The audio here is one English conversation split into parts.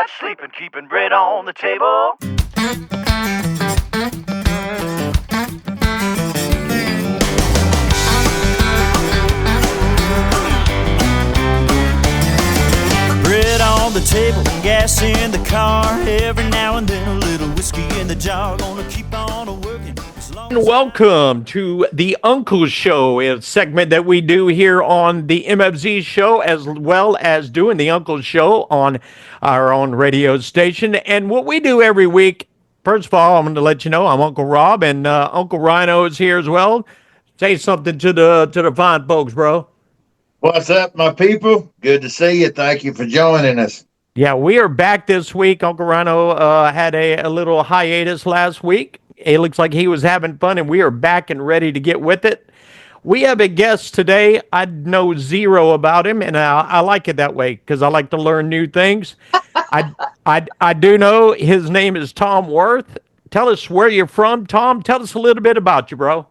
not sleeping, keeping bread on the table. Bread on the table, gas in the car. Every now and then a little whiskey in the jar. Gonna keep on working. Welcome to the Uncle Show, a segment that we do here on the MFZ Show, as well as doing the Uncle Show on our own radio station. And what we do every week, first of all, I'm going to let you know I'm Uncle Rob, and Uncle Ryano is here as well. Say something to the fine folks, bro. What's up, my people? Good to see you. Thank you for joining us. Yeah, we are back this week. Uncle Ryano had a little hiatus last week. It looks like he was having fun, and we are back and ready to get with it. We have a guest today. I know zero about him, and I like it that way because I like to learn new things. I do know his name is Tom Wurth. Tell us where you're from, Tom. Tell us a little bit about you, bro.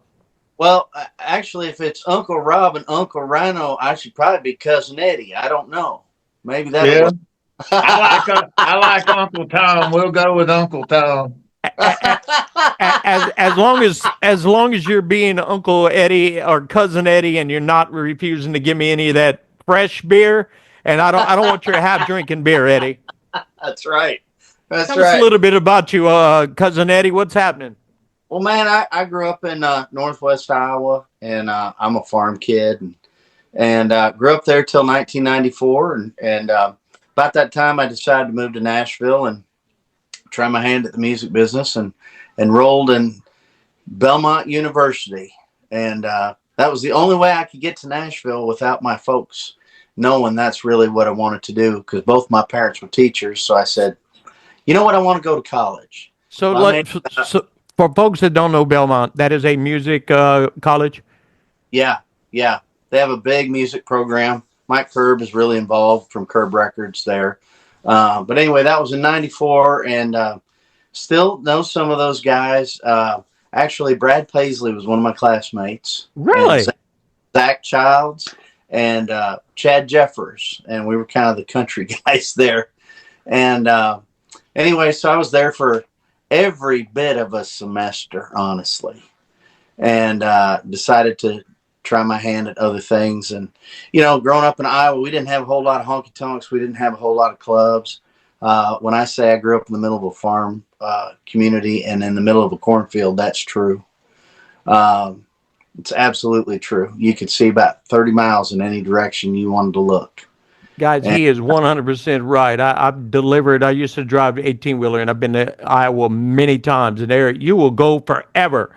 Well, actually, if it's Uncle Rob and Uncle Ryano, I should probably be Cousin Eddie. I don't know. Maybe that'll work. I like Uncle Tom. We'll go with Uncle Tom. As long as you're being Uncle Eddie or Cousin Eddie, and you're not refusing to give me any of that fresh beer, and I don't want you to have drinking beer, Eddie. That's right. Tell us a little bit about you, Cousin Eddie. What's happening? Well, man, I grew up in Northwest Iowa, and I'm a farm kid, and grew up there till 1994, and about that time I decided to move to Nashville and try my hand at the music business, and enrolled in Belmont University, and that was the only way I could get to Nashville without my folks knowing that's really what I wanted to do, because both my parents were teachers. So I said, you know what, I want to go to college. So for folks that don't know Belmont, that is a music college? Yeah. They have a big music program. Mike Curb is really involved from Curb Records there. But anyway, that was in 94, and still know some of those guys. Actually, Brad Paisley was one of my classmates. Really? Zach Childs and Chad Jeffers, and we were kind of the country guys there. And anyway, so I was there for every bit of a semester, honestly, and decided to try my hand at other things. And, growing up in Iowa, we didn't have a whole lot of honky tonks. We didn't have a whole lot of clubs. When I say I grew up in the middle of a farm community and in the middle of a cornfield, that's true. It's absolutely true. You could see about 30 miles in any direction you wanted to look. Guys, he is 100% right. I've delivered. I used to drive an 18-wheeler, and I've been to Iowa many times. And there, you will go forever.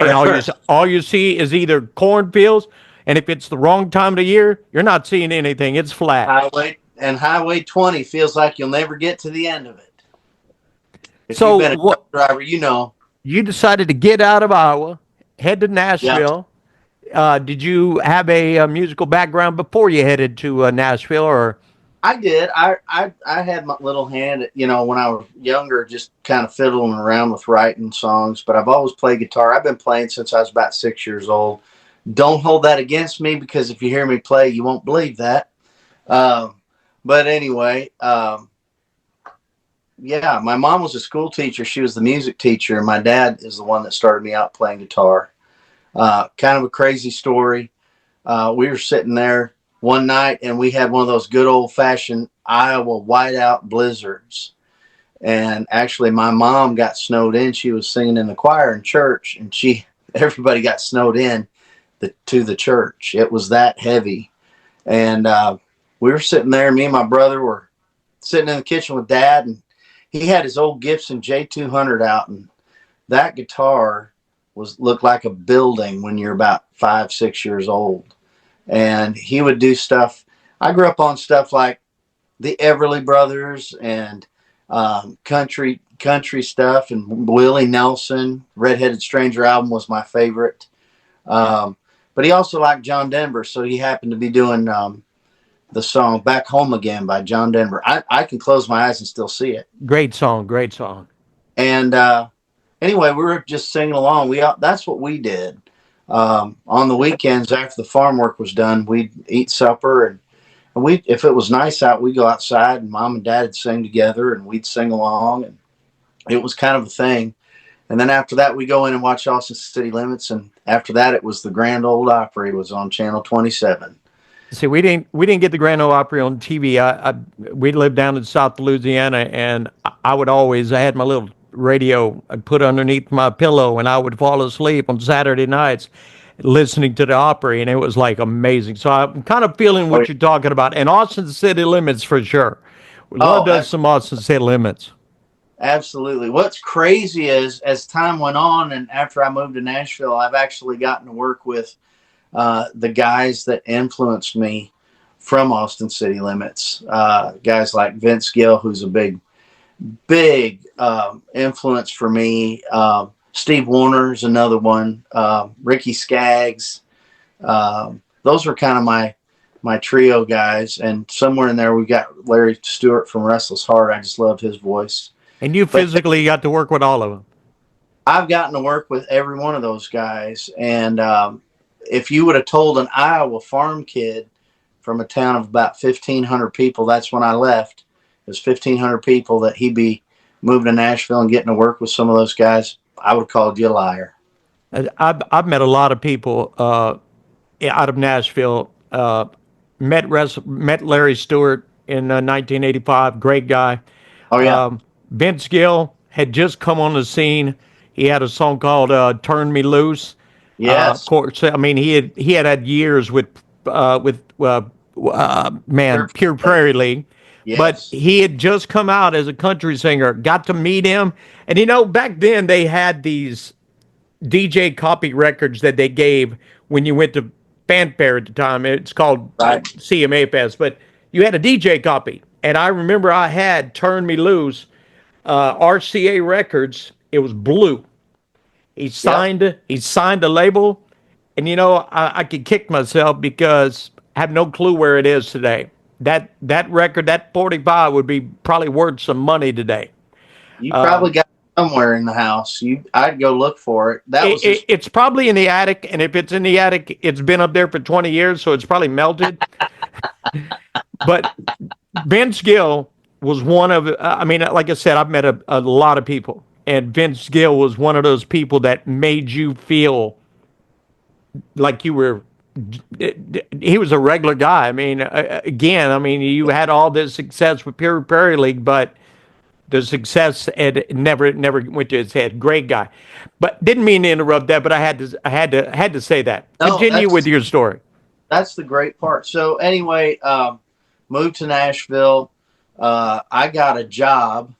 And all you see is either cornfields, and if it's the wrong time of the year, you're not seeing anything. It's flat. Highway 20 feels like you'll never get to the end of it. If so you've been a truck driver, you decided to get out of Iowa, head to Nashville. Yeah. Did you have a musical background before you headed to Nashville, or? I did. I had my little hand, when I was younger, just kind of fiddling around with writing songs, but I've always played guitar. I've been playing since I was about 6 years old. Don't hold that against me, because if you hear me play, you won't believe that. But anyway, my mom was a school teacher. She was the music teacher, and my dad is the one that started me out playing guitar. Kind of a crazy story. We were sitting there one night, and we had one of those good old-fashioned Iowa whiteout blizzards. And actually, my mom got snowed in. She was singing in the choir in church, and everybody got snowed in to the church. It was that heavy. And we were sitting there. Me and my brother were sitting in the kitchen with Dad, and he had his old Gibson J200 out, and that guitar looked like a building when you're about 5, 6 years old. And he would do stuff. I grew up on stuff like the Everly Brothers and country stuff, and Willie Nelson. Redheaded Stranger album was my favorite. But he also liked John Denver, so he happened to be doing the song Back Home Again by John Denver. I can close my eyes and still see it. Great song. And anyway, we were just singing along. That's what we did. On the weekends after the farm work was done, we'd eat supper, and And if it was nice out, we'd go outside and mom and dad would sing together and we'd sing along. And it was kind of a thing. And then after that, we go in and watch Austin City Limits. And after that, it was the Grand Ole Opry. It was on Channel 27. See, we didn't get the Grand Ole Opry on TV. We lived down in South Louisiana, and I had my little radio I'd put underneath my pillow, and I would fall asleep on Saturday nights listening to the Opry, and it was like amazing. So I'm kind of feeling what you're talking about. And Austin City Limits for sure. We loved us some Austin City Limits. Absolutely. What's crazy is as time went on, and after I moved to Nashville, I've actually gotten to work with the guys that influenced me from Austin City Limits, guys like Vince Gill, who's a big influence for me. Steve Warner's another one. Ricky Skaggs. Those were kind of my trio guys. And somewhere in there, we got Larry Stewart from Restless Heart. I just loved his voice. And you physically got to work with all of them. I've gotten to work with every one of those guys. And if you would have told an Iowa farm kid from a town of about 1,500 people, that's when I left. It was 1,500 people that he'd be moving to Nashville and getting to work with some of those guys. I would have called you a liar. I've met a lot of people out of Nashville. Met Larry Stewart in 1985. Great guy. Oh, yeah. Vince Gill had just come on the scene. He had a song called "Turn Me Loose." Yes. Of course. I mean, he had years with Pure Prairie League. Yes. But he had just come out as a country singer. Got to meet him, and back then they had these DJ copy records that they gave when you went to Fanfare at the time. It's called CMA Fest, but you had a DJ copy, and I remember I had "Turn Me Loose," RCA Records. It was blue. He signed a label, and I could kick myself because I have no clue where it is today. That record, that 45 would be probably worth some money today. You probably got it somewhere in the house. I'd go look for it. It's probably in the attic, and if it's in the attic, it's been up there for 20 years, so it's probably melted. But Vince Gill was one of, like I said, I've met a lot of people, and Vince Gill was one of those people that made you feel like you were. He was a regular guy. I mean, you had all this success with Pure Prairie League, but the success had never went to his head. Great guy, but didn't mean to interrupt that. But I had to say that. Continue with your story. That's the great part. So anyway, moved to Nashville. I got a job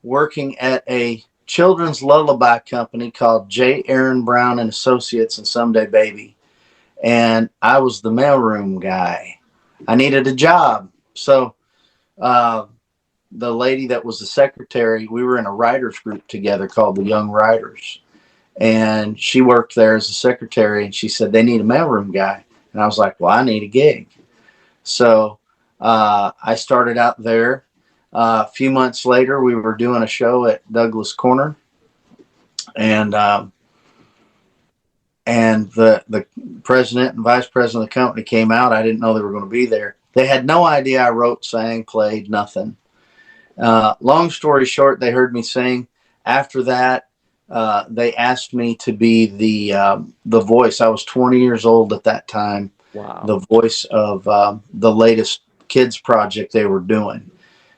working at a children's lullaby company called J. Aaron Brown and Associates and Someday Baby. And I was the mailroom guy. I needed a job. So the lady that was the secretary, we were in a writers group together called the Young Writers. And she worked there as a secretary. And she said, they need a mailroom guy. And I was like, well, I need a gig. So I started out there. A few months later, we were doing a show at Douglas Corner. And the president and vice president of the company came out. I didn't know they were going to be there. They had no idea I wrote, sang, played, nothing. Long story short, they heard me sing. After that, they asked me to be the voice. I was 20 years old at that time. Wow. The voice of the latest kids project they were doing.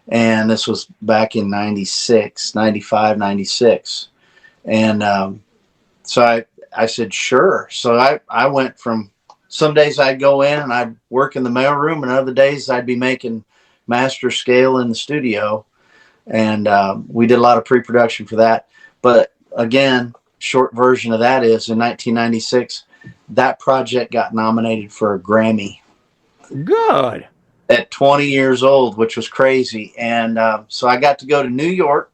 And this was back in 95, 96. And so I said, sure. So I went from some days I'd go in and I'd work in the mailroom, and other days I'd be making master scale in the studio. And we did a lot of pre-production for that. But again, short version of that is in 1996, that project got nominated for a Grammy. Good. At 20 years old, which was crazy. And so I got to go to New York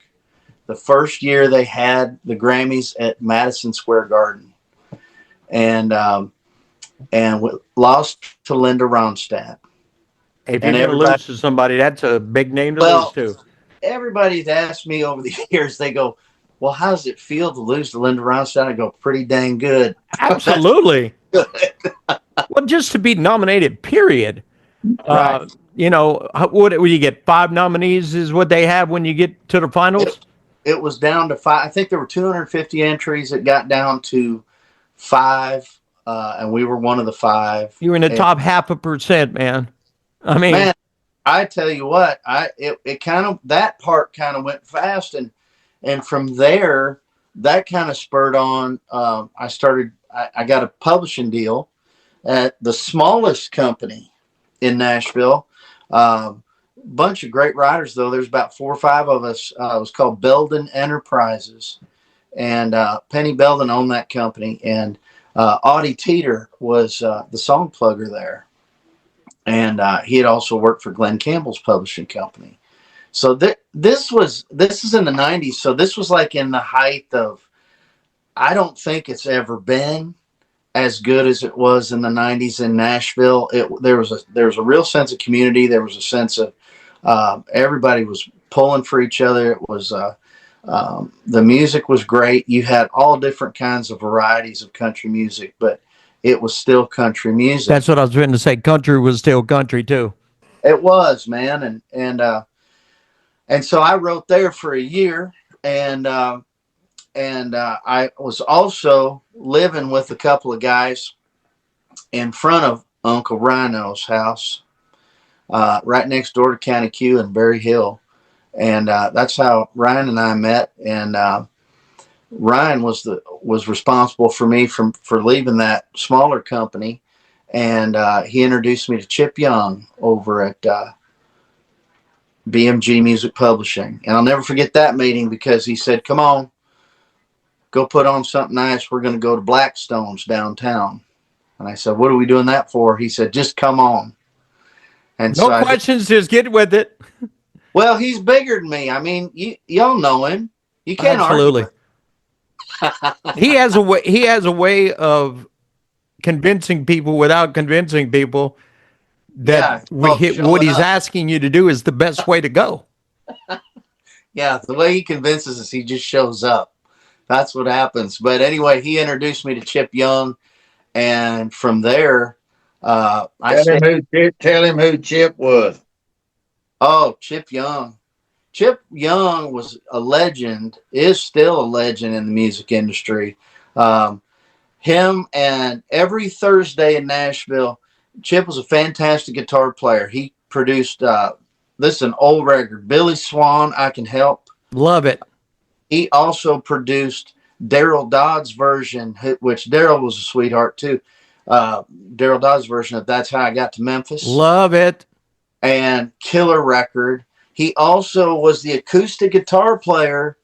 the first year they had the Grammys at Madison Square Garden. And lost to Linda Ronstadt. If you're going to lose to somebody, that's a big name to lose to. Everybody's asked me over the years, they go, well, how does it feel to lose to Linda Ronstadt? I go, pretty dang good. Absolutely. Well, just to be nominated, period. Right. You know, what would you get? 5 nominees is what they have when you get to the finals. It was down to 5. I think there were 250 entries. It got down to 5, and we were one of the 5. You were in the And, top 0.5%, man. I mean, man, I tell you what, it kind of, that part kind of went fast, and from there, that kind of spurred on. I got a publishing deal at the smallest company in Nashville. Bunch of great writers, though. There's about 4 or 5 of us. It was called Belden Enterprises, and Penny Belden owned that company, and Audie Teeter was the song plugger there, and he had also worked for Glenn Campbell's publishing company. So this is in the 90s. So this was like in the height of, I don't think it's ever been as good as it was in the 90s in Nashville. There was a real sense of community. There was a sense of everybody was pulling for each other. It was the music was great. You had all different kinds of varieties of country music, but it was still country music. that's what I was trying to say. Country was still country too. It was, man, and so I wrote there for a year, and I was also living with a couple of guys in front of Uncle Ryano's house, right next door to County Q in Berry Hill. And that's how Ryan and I met. And Ryan was responsible for me for leaving that smaller company. And he introduced me to Chip Young over at BMG Music Publishing. And I'll never forget that meeting, because he said, "Come on, go put on something nice. We're going to go to Blackstone's downtown." And I said, "What are we doing that for?" He said, "Just come on." And no questions, just get with it. Well, he's bigger than me. I mean, y'all know him. You can't Absolutely. argue. He has a way of convincing people without convincing people that what he's asking you to do is the best way to go. Yeah, the way he convinces us, he just shows up. That's what happens. But anyway, he introduced me to Chip Young, and from there, tell him who Chip was. Oh, Chip Young. Chip Young was a legend, is still a legend in the music industry. Him, and every Thursday in Nashville, Chip was a fantastic guitar player. He produced, this is an old record, Billy Swan, I Can Help. Love it. He also produced Daryl Dodd's version, which Daryl was a sweetheart too. Daryl Dodd's version of That's How I Got to Memphis. Love it. And killer record. He also was the acoustic guitar player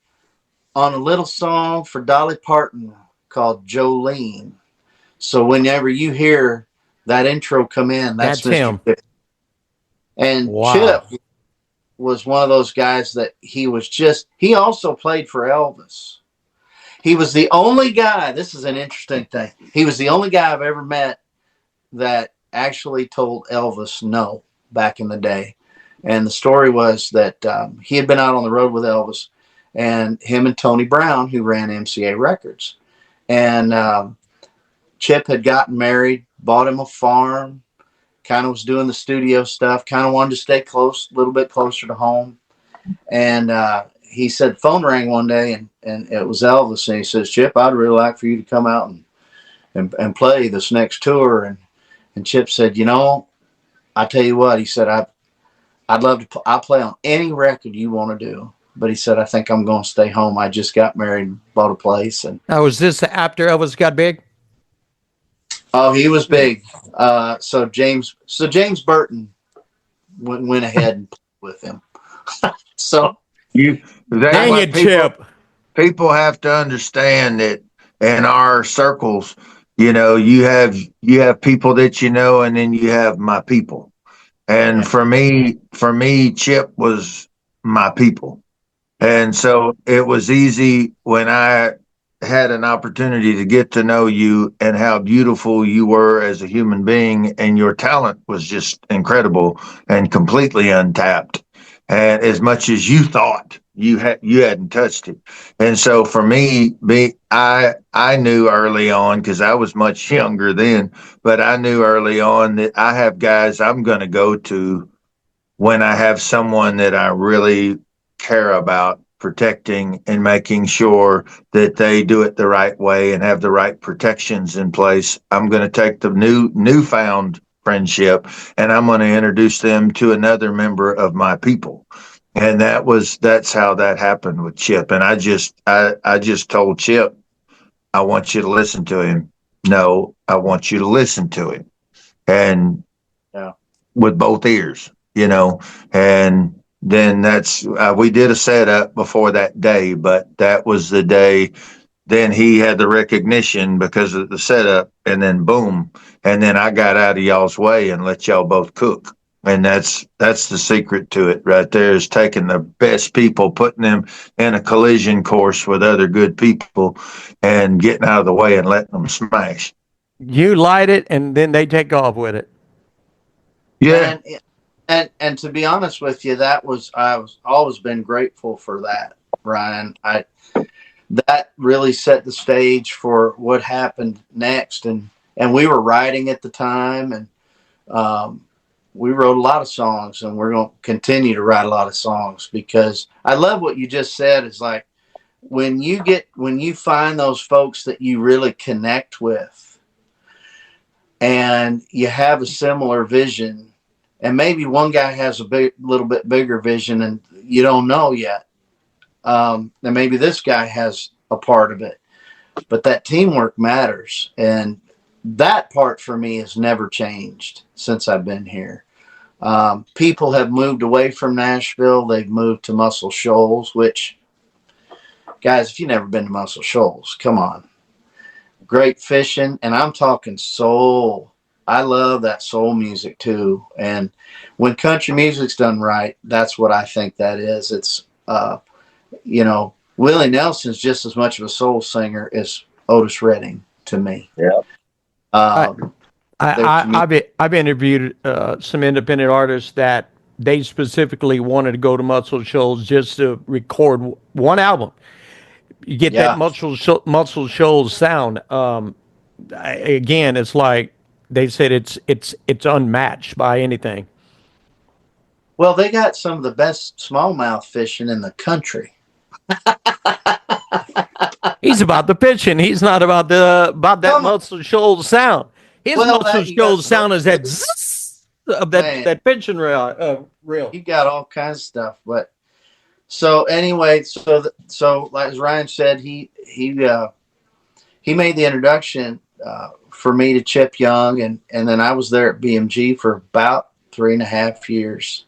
on a little song for Dolly Parton called Jolene. So whenever you hear that intro come in, that's him. Chip. And wow. Chip was one of those guys that he also played for Elvis. He was the only guy, this is an interesting thing, he was the only guy I've ever met that actually told Elvis no back in the day. And the story was that he had been out on the road with Elvis, and him and Tony Brown, who ran MCA Records. And Chip had gotten married, bought him a farm, kind of was doing the studio stuff, kind of wanted to stay close, a little bit closer to home. And he said, phone rang one day, and it was Elvis. And he says, "Chip, I'd really like for you to come out and play this next tour." And Chip said, "You know, I tell you what," he said, I'd love to I'll play on any record you want to do. But he said, "I think I'm going to stay home. I just got married and bought a place." And now, was this after Elvis got big? Oh, he was big. So James Burton went ahead and played with him. So dang it, Chip. People have to understand that in our circles, you know, you have people that you know, and then you have my people. And for me, Chip was my people. And so it was easy when I had an opportunity to get to know you and how beautiful you were as a human being, and your talent was just incredible and completely untapped. and as much as you thought you hadn't touched it. And so for I knew early on, because I was much younger then, but I knew early on that I have guys I'm going to go to when I have someone that I really care about protecting and making sure that they do it the right way and have the right protections in place. I'm going to take the newfound friendship and I'm going to introduce them to another member of my people. And that's how that happened with Chip. And I just told Chip, I want you to listen to him. No, I want you to listen to him. And Yeah. with both ears, and then we did a setup before that day, but that was the day. Then he had the recognition because of the setup, and then boom, and then I got out of y'all's way and let y'all both cook. And that's the secret to it right there, is taking the best people, putting them in a collision course with other good people and getting out of the way and letting them smash. You light it, and then they take off with it. Yeah. And to be honest with you, I was always been grateful for that, Ryan. That really set the stage for what happened next, and we were writing at the time, and we wrote a lot of songs, and we're going to continue to write a lot of songs, because I love what you just said. Is like when you find those folks that you really connect with, and you have a similar vision. And maybe one guy has a little bit bigger vision, and you don't know yet. And maybe this guy has a part of it, but that teamwork matters. And that part for me has never changed since I've been here. People have moved away from Nashville. They've moved to Muscle Shoals, which, guys, if you've never been to Muscle Shoals, come on. Great fishing. And I'm talking soul. I love that soul music too. And when country music's done right, that's what I think that is. It's, Willie Nelson's just as much of a soul singer as Otis Redding to me. Yeah. I've interviewed some independent artists that they specifically wanted to go to Muscle Shoals just to record one album. You get that Muscle Shoals sound. Again, it's like, they said it's unmatched by anything. Well, they got some of the best smallmouth fishing in the country. He's about the pitching. He's not about that Muscle Shoals sound. His Muscle Shoals sound is that zzz of that pitching reel. You got all kinds of stuff, but so anyway, so like as Ryan said, he made the introduction for me to Chip Young, and then I was there at BMG for about 3.5 years.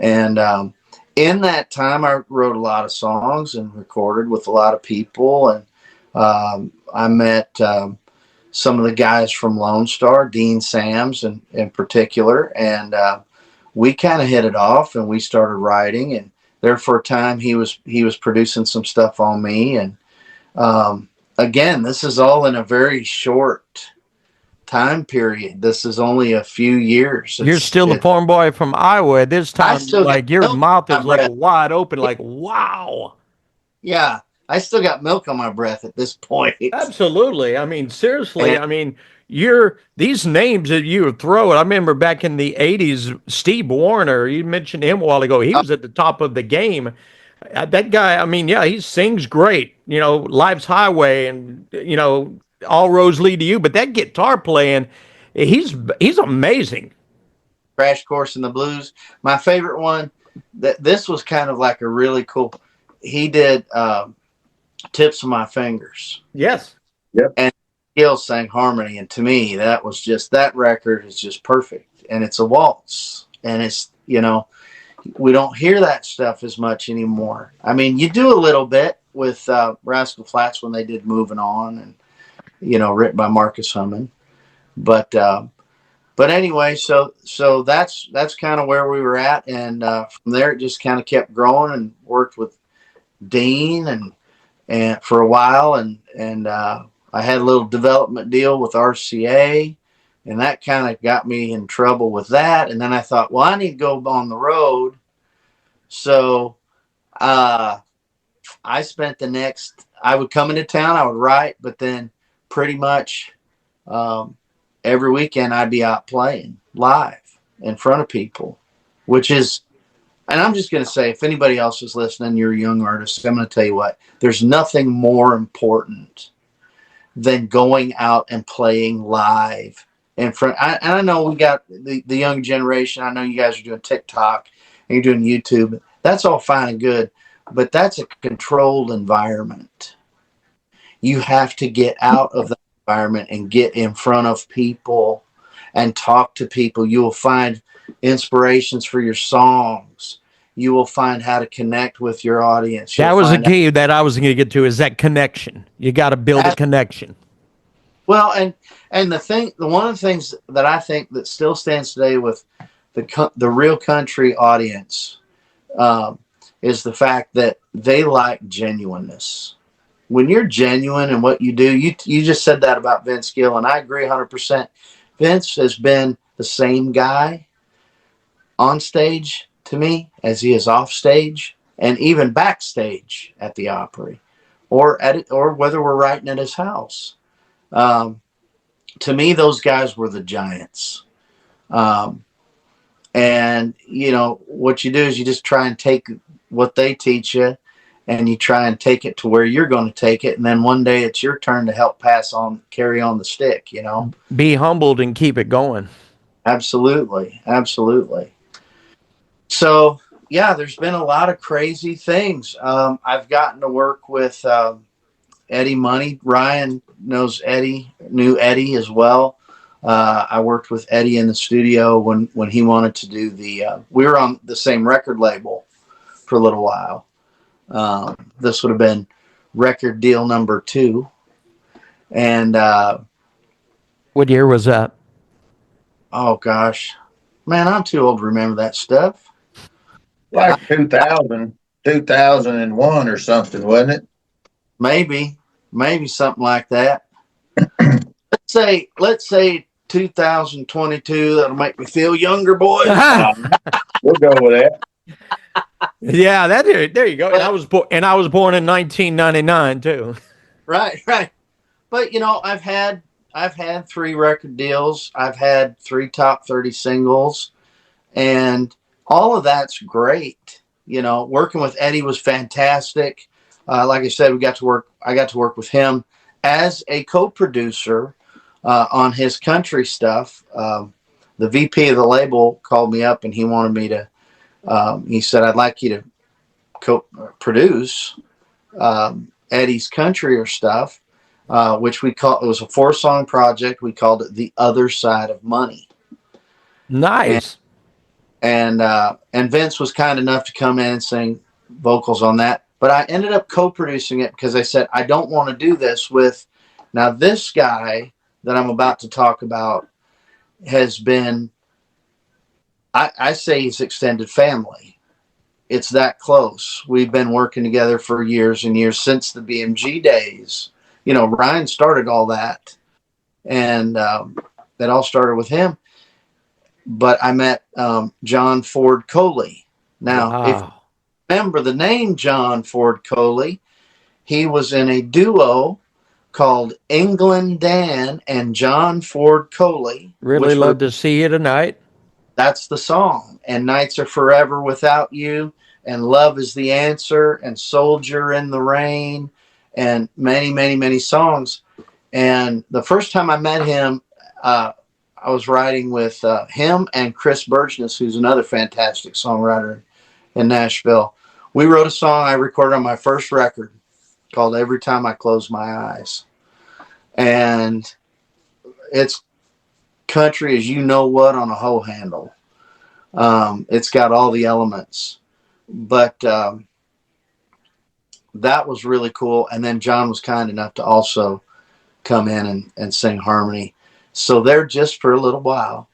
And in that time, I wrote a lot of songs and recorded with a lot of people. And I met some of the guys from Lone Star, Dean Sams in particular. And we kind of hit it off, and we started writing. And there for a time, he was producing some stuff on me. And again, this is all in a very short time period. This is only a few years. You're still a farm boy from Iowa at this time. Like your mouth is like wide open, like, wow. Yeah. I still got milk on my breath at this point. Absolutely. I mean, seriously, these names that you throw. I remember back in the 80s, Steve Warner, you mentioned him a while ago. He was at the top of the game. That guy, he sings great. Life's Highway, and All Roads Lead to You. But that guitar playing, he's amazing. Crash Course in the Blues. My favorite one. This was kind of like a really cool. He did Tips of My Fingers. Yes. Yep. And Gil sang harmony, and to me, that record is just perfect. And it's a waltz, and it's we don't hear that stuff as much anymore. You do a little bit with Rascal Flatts when they did Moving On, and written by Marcus Hummon. But anyway, so that's kind of where we were at, and from there it just kind of kept growing, and worked with Dean and for a while, and I had a little development deal with RCA, and that kind of got me in trouble with that. And then I thought, well, I need to go on the road So I spent I would come into town, I would write, but then pretty much every weekend I'd be out playing live in front of people, which is, and I'm just going to say, if anybody else is listening, you're a young artist, I'm going to tell you what, there's nothing more important than going out and playing live in front. And I know we got the young generation. I know you guys are doing TikTok and you're doing YouTube. That's all fine and good, but that's a controlled environment. You have to get out of the environment and get in front of people and talk to people. You will find inspirations for your songs. You will find how to connect with your audience. That was the key that I was going to get to, is that connection. You got to build a connection. Well, and one of the things that I think that still stands today with the real country audience is the fact that they like genuineness. When you're genuine in what you do, you just said that about Vince Gill, and I agree 100%. Vince has been the same guy on stage to me as he is off stage, and even backstage at the Opry, or whether we're writing at his house. To me, those guys were the giants. And you know what you do is you just try and take what they teach you, and you try and take it to where you're going to take it, and then one day it's your turn to help carry on the stick. You know, be humbled and keep it going. Absolutely. So yeah, there's been a lot of crazy things. I've gotten to work with Eddie Money. Ryan knew Eddie as well. I worked with Eddie in the studio when he wanted to do we were on the same record label for a little while. This would have been record deal number 2. And what year was that? Oh gosh, man, I'm too old to remember that stuff. Like 2001 or something, wasn't it? Maybe something like that. Let's say 2022. That'll make me feel younger, boys. We'll go with that. Yeah, there you go. And I was born in 1999 too. Right. But you know, I've had 3 record deals. I've had 3 top 30 singles, and all of that's great. You know, working with Eddie was fantastic. Like I said, I got to work with him as a co-producer on his country stuff. The VP of the label called me up and he wanted me to, he said, I'd like you to co-produce Eddie's country stuff, which it was a 4-song project. We called it The Other Side of Money. Nice. And Vince was kind enough to come in and sing vocals on that. But I ended up co-producing it because I said, I don't want to do this with, now this guy that I'm about to talk about has been, I say he's extended family. It's that close. We've been working together for years and years, since the BMG days. You know, Ryan started all that, and that all started with him. But I met John Ford Coley. Now, if you remember the name John Ford Coley, he was in a duo called England Dan and John Ford Coley. Really love to see you tonight. That's the song. And Nights Are Forever Without You, and Love Is the Answer, and Soldier in the Rain, and many, many, many songs. And the first time I met him, I was writing with him and Chris Burgess, who's another fantastic songwriter in Nashville. We wrote a song I recorded on my first record called Every Time I Close My Eyes. And it's country as you know what on a hoe handle. It's got all the elements. But that was really cool. And then John was kind enough to also come in and sing harmony. So there, just for a little while,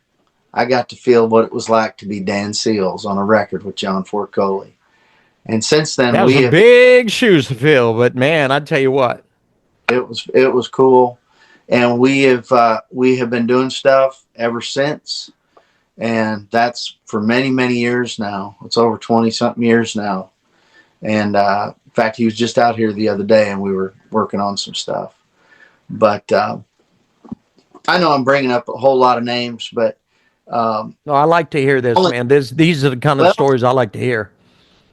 I got to feel what it was like to be Dan Seals on a record with John Ford Coley. And since then, that was big shoes to fill. But man, I tell you what, it was cool, and we have been doing stuff ever since. And that's for many, many years now. It's over 20 something years now. And in fact, he was just out here the other day and we were working on some stuff. But I know I'm bringing up a whole lot of names, but No, I like to hear this, only, man. These are the kind of well, stories I like to hear.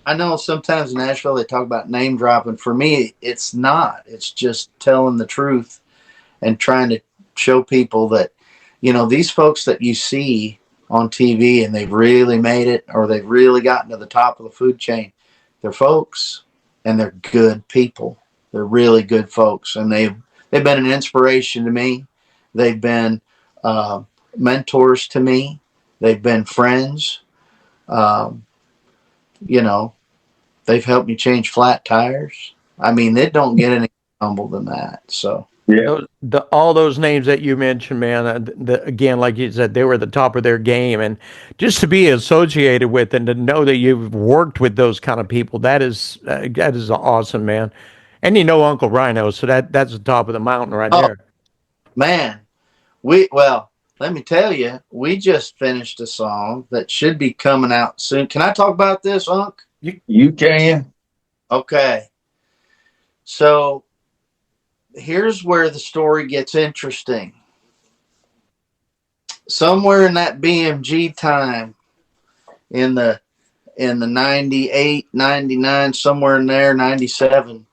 I know sometimes in Nashville they talk about name dropping. For me, it's not. It's just telling the truth and trying to show people that, these folks that you see on TV and they've really made it or they've really gotten to the top of the food chain, they're folks and they're good people. They're really good folks, and they've been an inspiration to me. They've been mentors to me. They've been friends. Um, they've helped me change flat tires. I mean, it don't get any humble than that. So Yeah. All those names that you mentioned, man, again, like you said, they were at the top of their game. And just to be associated with and to know that you've worked with those kind of people, that is awesome, man. And Uncle Ryano, so that's the top of the mountain right oh there. man, let me tell you, we just finished a song that should be coming out soon. Can I talk about this, Unc? You can. Okay. So here's where the story gets interesting. Somewhere in that BMG time, in the 98, 99, somewhere in there, 97,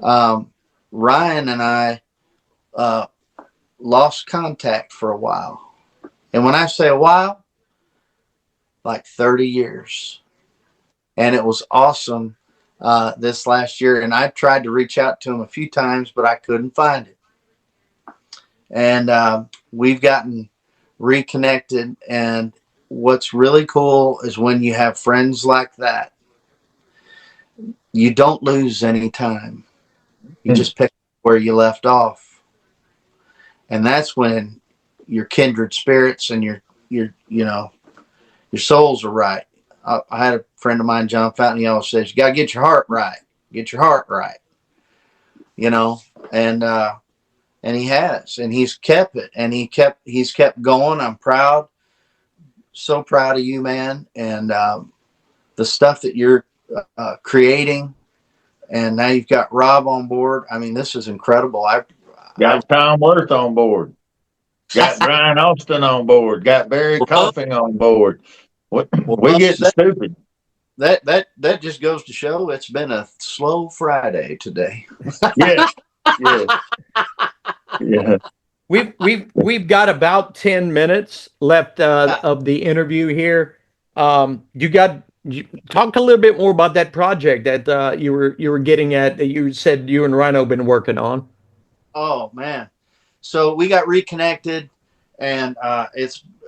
Ryan and I lost contact for a while. And when I say a while, like 30 years. And it was awesome this last year. And I tried to reach out to him a few times, but I couldn't find it. And we've gotten reconnected. And what's really cool is when you have friends like that, you don't lose any time. You just pick where you left off. And that's when your kindred spirits and your souls are right. I had a friend of mine, John Fountain, he always says, you got to get your heart right. Get your heart right. And he has, and he's kept it, and he's kept going. I'm proud, so proud of you, man. And the stuff that you're creating, and now you've got Rob on board. I mean, this is incredible. Got Tom Wurth on board. Got Brian Austin on board. Got Barry Coughing on board. We get stupid. That just goes to show it's been a slow Friday today. Yes. Yes. Yeah. We've got about 10 minutes left of the interview here. You talk a little bit more about that project that you were getting at, that you said you and Ryano been working on. Oh man. So we got reconnected, and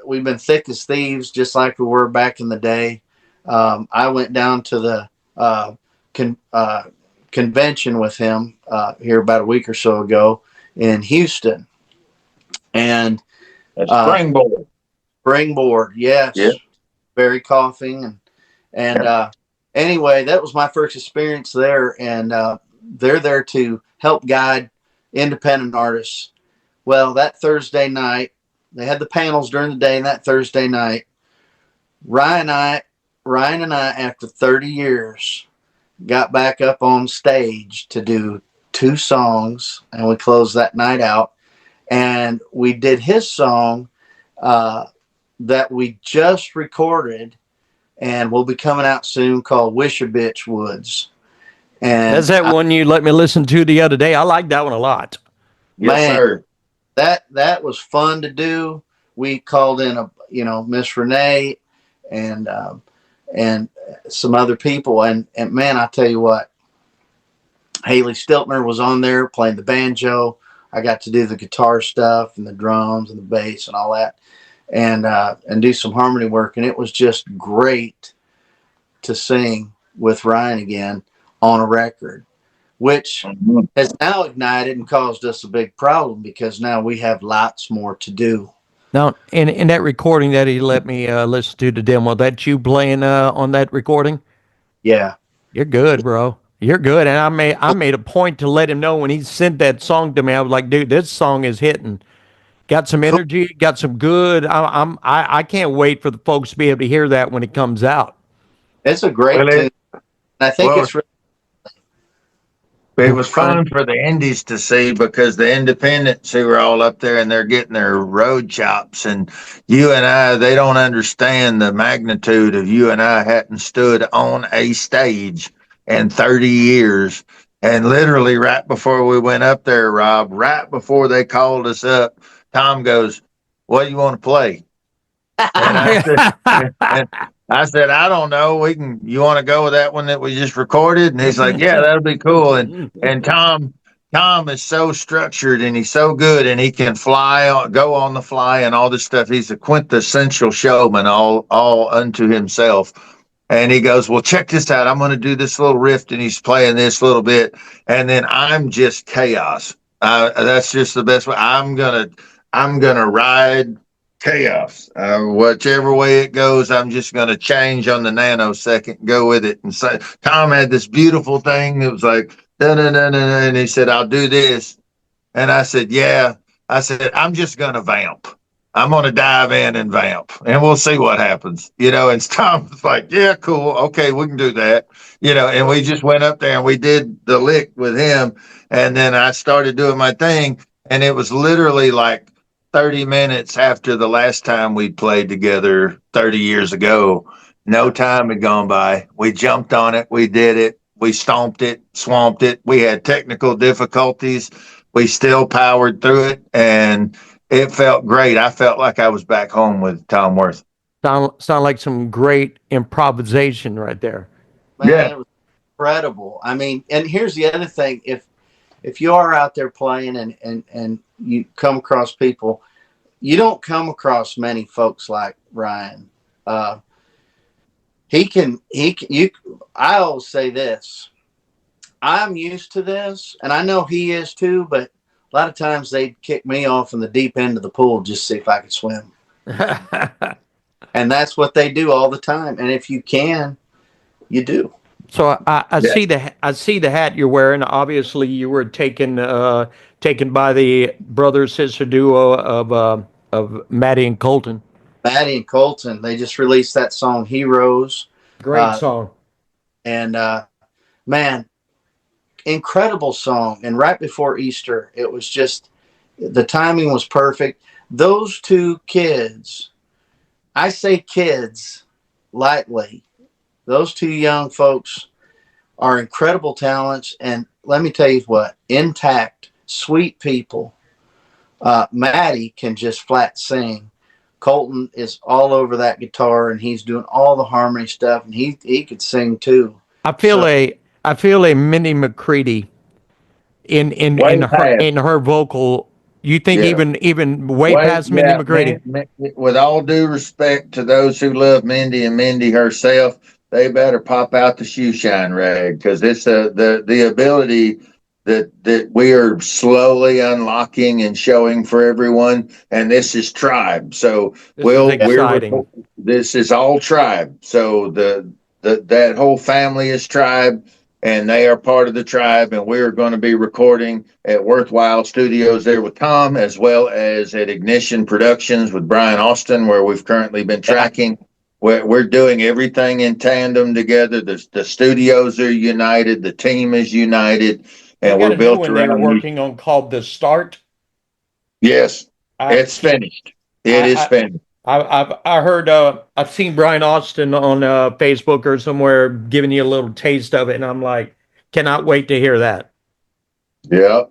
we've been thick as thieves, just like we were back in the day. I went down to the convention with him here about a week or so ago in Houston, and that's Springboard. Springboard, yes, yeah. Barry Coughing, and anyway, that was my first experience there, and they're there to help guide independent artists. Well, that Thursday night, they had the panels during the day, and that Thursday night, Ryan and I, after 30 years, got back up on stage to do 2 songs, and we closed that night out. And we did his song that we just recorded and will be coming out soon, called Wish a Bitch Woods. And that's that one you let me listen to the other day. I like that one a lot. Yes, sir. That was fun to do. We called in Miss Renee and some other people, and man, I tell you what, Haley Stiltner was on there playing the banjo. I got to do the guitar stuff and the drums and the bass and all that, and do some harmony work, and it was just great to sing with Ryan again on a record, which has now ignited and caused us a big problem, because now we have lots more to do. Now, in that recording that he let me listen to the demo, that you playing on that recording? Yeah. You're good, bro. You're good. And I made a point to let him know when he sent that song to me. I was like, dude, this song is hitting. Got some energy, got some good. I can't wait for the folks to be able to hear that when it comes out. It's a great Well, tune. I think it's really it was fun for the indies to see because the independents who were all up there and they're getting their road chops, and you and I, they don't understand the magnitude of you and I hadn't stood on a stage in 30 years. And literally right before we went up there, Rob, right before they called us up, Tom goes, "What do you want to play?" And I said, I don't know. You want to go with that one that we just recorded? And he's like, yeah, that'll be cool. And Tom is so structured and he's so good and he can go on the fly and all this stuff. He's a quintessential showman all unto himself. And he goes, well, check this out. I'm going to do this little riff, and he's playing this little bit. And then I'm just chaos. That's just the best way. I'm going to ride chaos. Whichever way it goes, I'm just going to change on the nanosecond, go with it. And so Tom had this beautiful thing that was like, da, da, da, da, da, and he said, I'll do this. And I said, yeah. I said, I'm just going to vamp. I'm going to dive in and vamp, and we'll see what happens. And Tom was like, yeah, cool. Okay, we can do that. And we just went up there and we did the lick with him. And then I started doing my thing. And it was literally like 30 minutes after the last time we played together 30 years ago. No time had gone by. We jumped on it. We did it. We stomped it, swamped it. We had technical difficulties. We still powered through it, and it felt great. I felt like I was back home with Tom Wurth. Sound like some great improvisation right there. Man, yeah. It was incredible. I mean, and here's the other thing. If you are out there playing and you come across people, you don't come across many folks like Ryan. I always say this. I'm used to this, and I know he is too, but a lot of times they'd kick me off in the deep end of the pool just to see if I could swim. And that's what they do all the time. And if you can, you do. So I see the hat you're wearing. Obviously, you were taken by the brother sister duo of Maddie and Colton. Maddie and Colton. They just released that song "Heroes." Great song. And man, incredible song. And right before Easter, it was just the timing was perfect. Those two kids, I say kids lightly. Those two young folks are incredible talents. And let me tell you what, intact, sweet people. Maddie can just flat sing. Colton is all over that guitar, and he's doing all the harmony stuff, and he could sing too. I feel a Minnie McCready in her vocal. You think even way past Minnie McCready? With all due respect to those who love Mindy and Mindy herself, they better pop out the shoe shine rag, because it's the ability that we are slowly unlocking and showing for everyone. And this is Tribe. So this is all Tribe. So that whole family is Tribe, and they are part of the Tribe. And we're going to be recording at Worthwhile Studios there with Tom, as well as at Ignition Productions with Brian Austin, where we've currently been tracking. We're doing everything in tandem together. The studios are united. The team is united. And we're built around. They're working on called The Start. Yes, it's finished. It is finished. I heard. I've seen Brian Austin on Facebook or somewhere giving you a little taste of it, and I'm like, cannot wait to hear that. Yeah,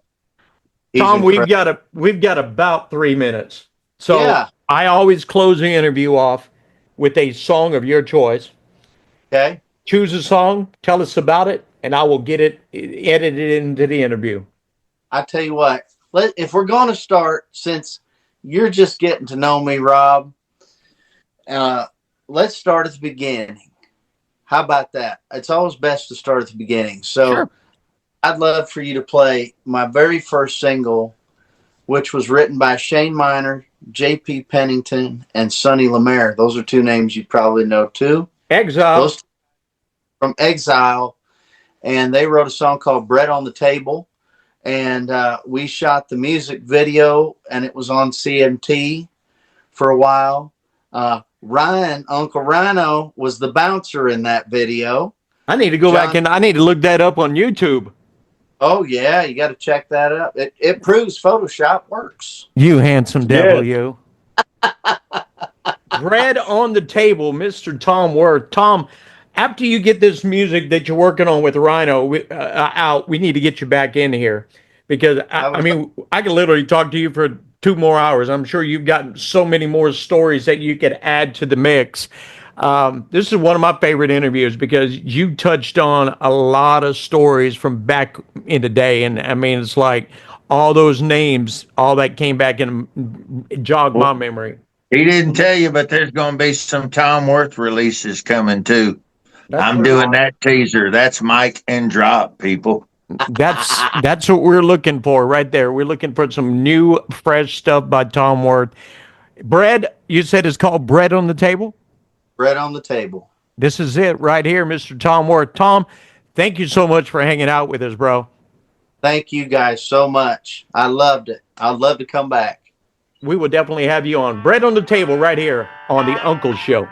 Tom, we've got about 3 minutes. So I always close the interview off with a song of your choice. Okay. Choose a song. Tell us about it, and I will get it edited into the interview. I tell you what, if we're going to start, since you're just getting to know me, Rob, let's start at the beginning. How about that? It's always best to start at the beginning. So sure. I'd love for you to play my very first single, which was written by Shane Miner, J.P. Pennington, and Sonny Lemaire. Those are two names you probably know too. Exile. From Exile. And they wrote a song called Bread on the Table. and we shot the music video, and it was on CMT for a while. Uncle Ryano was the bouncer in that video. I need to go back and I need to look that up on YouTube. Oh yeah, you got to check that up. It proves Photoshop works. You handsome devil, you. Bread on the table, Mr. Tom Wurth. Tom, after you get this music that you're working on with Ryano out, we need to get you back in here because I mean, I could literally talk to you for 2 more hours. I'm sure you've got so many more stories that you could add to the mix. This is one of my favorite interviews because you touched on a lot of stories from back in the day. And I mean, it's like all those names, all that came back and jogged my memory. He didn't tell you, but there's going to be some Tom Wurth releases coming too. I'm doing that teaser. That's Mike and Drop, people. That's what we're looking for right there. We're looking for some new, fresh stuff by Tom Wurth. Bread, you said it's called Bread on the Table? Bread on the Table. This is it right here, Mr. Tom Wurth. Tom, thank you so much for hanging out with us, bro. Thank you guys so much. I loved it. I'd love to come back. We will definitely have you on Bread on the Table right here on the Uncle Show.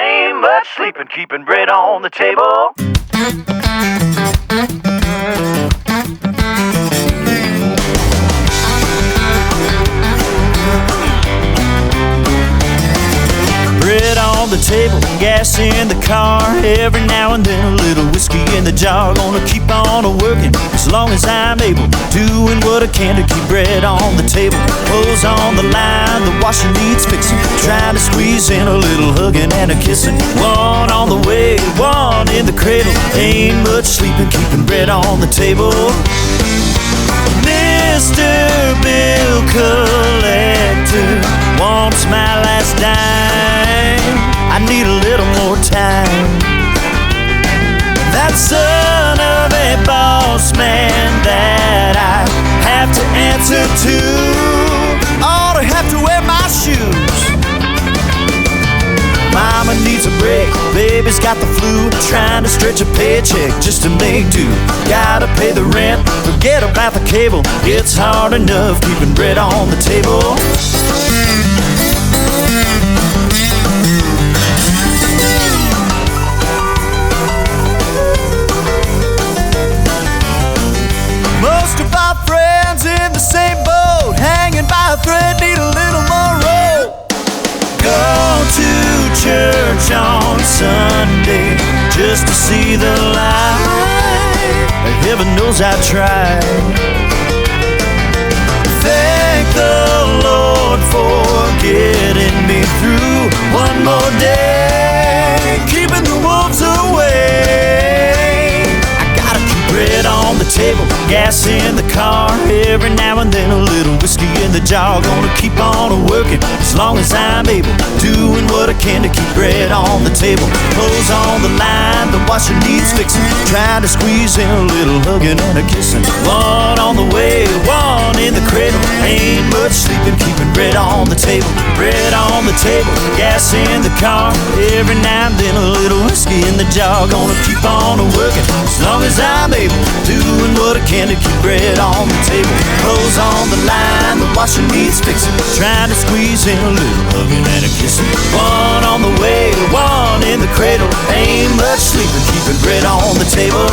Ain't much sleeping, keeping bread on the table. Bread on the table, gas in the car. Every now and then a little whiskey in the jar. Gonna keep on working as long as I'm able. Doing what I can to keep bread on the table. Clothes on the line, the washing needs fixing. Trying to squeeze in a little hugging and a kissing. One on the way, one in the cradle. Ain't much sleeping, keeping bread on the table. Mr. Bill Collector wants my last dime. I need a little more time. That son of a boss man that I have to answer to ought to have to wear my shoes. Mama needs a break, baby's got the flu. Trying to stretch a paycheck just to make do. Gotta pay the rent, forget about the cable. It's hard enough keeping bread on the table. Most of our friends in the same boat, hanging by a thread, need a little more rope. Go to church on Sunday just to see the light. Heaven knows I tried. Thank the Lord for getting me through one more day, keeping the wolves away. I gotta keep bread on the table, gas in the car. Every now and then a little whiskey in the jar. Gonna keep on working as long as I'm able. Doing what I can to keep bread on the table. Clothes on the line, the washer needs fixing. Trying to squeeze in a little hugging and a kissing. One on the way, one in the cradle. Ain't much sleeping, keeping bread on the table. Bread on the table, gas in the car. Every now and then a little whiskey in the jar. Gonna keep on working as long as I'm able. Doing what I can to keep bread on the table. Clothes on the line, the washer needs fixing. Trying to squeeze in a little hugging and a kissing. One on the way, one in the cradle. Ain't much sleeping, keeping bread on the table.